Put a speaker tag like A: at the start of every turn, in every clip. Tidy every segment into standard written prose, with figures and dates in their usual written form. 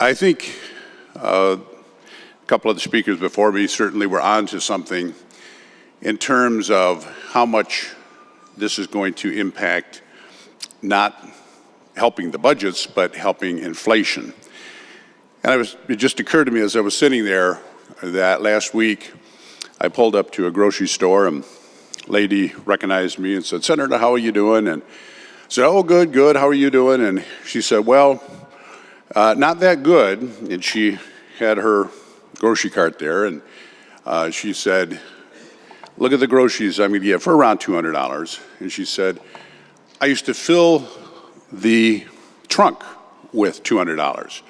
A: I think a couple of the speakers before me certainly were on to something in terms of how much this is going to impact not helping the budgets, but helping inflation. And it just occurred to me as I was sitting there that last week I pulled up to a grocery store and a lady recognized me and said, "Senator, how are you doing?" And I said, "Oh, good, good, how are you doing?" And she said, "Well, not that good." And she had her grocery cart there, and she said, "Look at the groceries I'm going to get for around $200. And she said, "I used to fill the trunk with $200.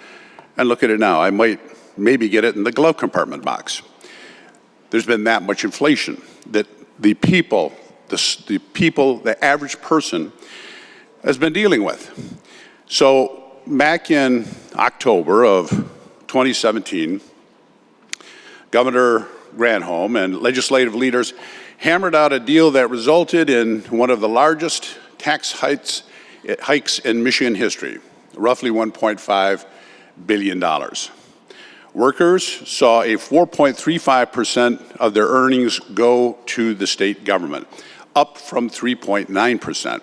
A: And look at it now. I might maybe get it in the glove compartment box." There's been that much inflation that the average person has been dealing with. So back in October of 2017, Governor Granholm and legislative leaders hammered out a deal that resulted in one of the largest tax hikes in Michigan history, roughly $1.5 billion. Workers saw a 4.35% of their earnings go to the state government, up from 3.9%,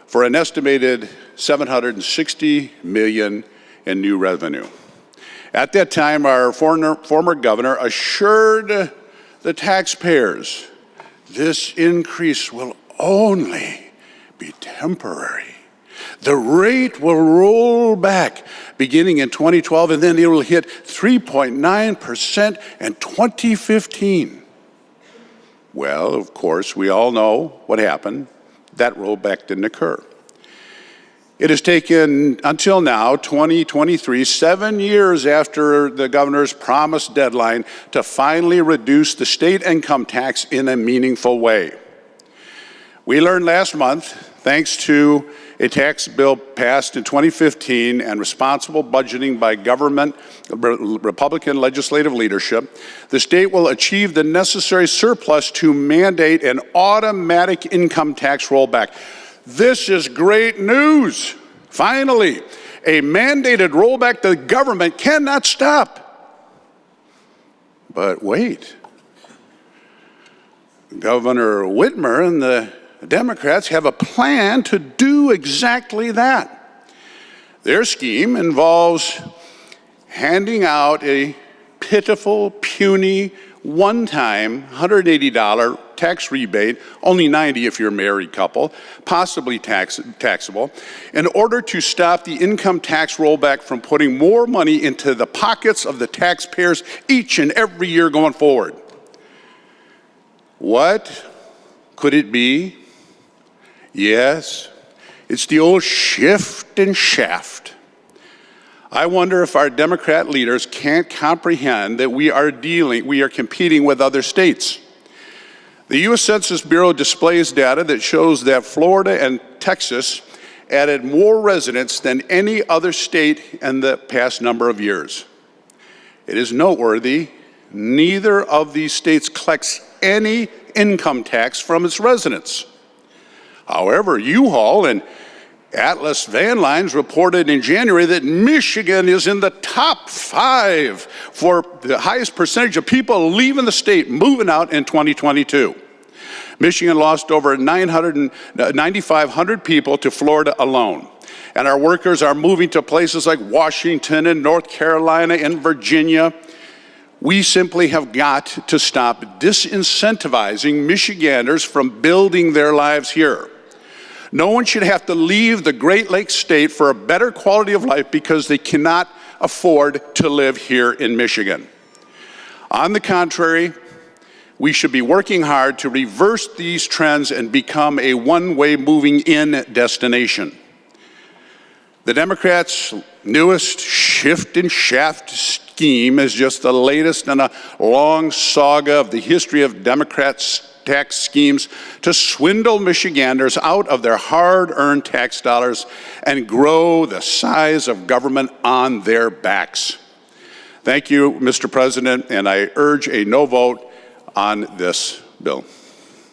A: for an estimated $760 million in new revenue. At that time, our former governor assured the taxpayers this increase will only be temporary. The rate will roll back beginning in 2012, and then it will hit 3.9% in 2015. Well, of course, we all know what happened. That rollback didn't occur. It has taken, until now, 2023, 7 years after the governor's promised deadline, to finally reduce the state income tax in a meaningful way. We learned last month, thanks to a tax bill passed in 2015 and responsible budgeting by Republican legislative leadership, the state will achieve the necessary surplus to mandate an automatic income tax rollback. This is great news. Finally, a mandated rollback the government cannot stop. But wait, Governor Whitmer and the Democrats have a plan to do exactly that. Their scheme involves handing out a pitiful, puny, one-time $180 tax rebate, only $90 if you're a married couple, possibly taxable, in order to stop the income tax rollback from putting more money into the pockets of the taxpayers each and every year going forward. What could it be? Yes, it's the old shift and shaft. I wonder if our Democrat leaders can't comprehend that we are competing with other states. The U.S. Census Bureau displays data that shows that Florida and Texas added more residents than any other state in the past number of years. It is noteworthy, neither of these states collects any income tax from its residents. However, U-Haul and Atlas Van Lines reported in January that Michigan is in the top 5 for the highest percentage of people leaving the state, moving out in 2022. Michigan lost over 9,500 people to Florida alone. And our workers are moving to places like Washington and North Carolina and Virginia. We simply have got to stop disincentivizing Michiganders from building their lives here. No one should have to leave the Great Lakes state for a better quality of life because they cannot afford to live here in Michigan. On the contrary, we should be working hard to reverse these trends and become a one-way moving in destination. The Democrats' newest shift and shaft scheme is just the latest in a long saga of the history of Democrats' tax schemes to swindle Michiganders out of their hard-earned tax dollars and grow the size of government on their backs. Thank you, Mr. President, and I urge a no vote on this bill.